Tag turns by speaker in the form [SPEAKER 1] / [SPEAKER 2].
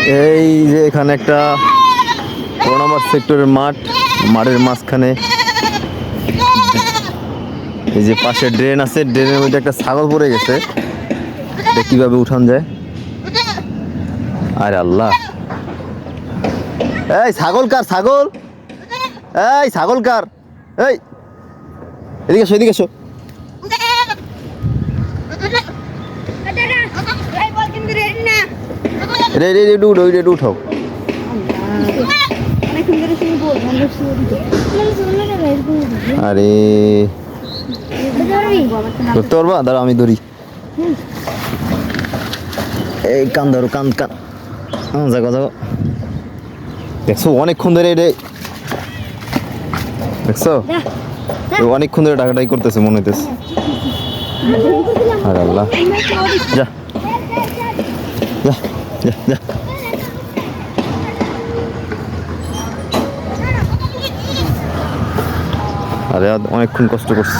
[SPEAKER 1] এই যে এখানে একটা 4 নম্বর সেক্টরের মাঠের মাঝখানে এই যে পাশে ড্রেন আছে, ড্রেনের মধ্যে একটা ছাগল পড়ে গেছে। এটা কিভাবে উঠান যায়? আরে আল্লাহ, এই ছাগল কার? ছাগল, এই ছাগল কার? এই এদিকে এসো, এদিকে এসো। উঠাও। আরে ধরতে পারবা? দাঁড়া আমি ধরি। এই কান ধরো, কান কান। যাগো যাগো। দেখছো অনেকক্ষণ ধরে এটা, দেখছো অনেকক্ষণ ধরে টাকাটাই করতেছে মনে হইতেছে। আরে আল্লাহ, যা যা যা যা। আরে অনেকক্ষণ কষ্ট করছি।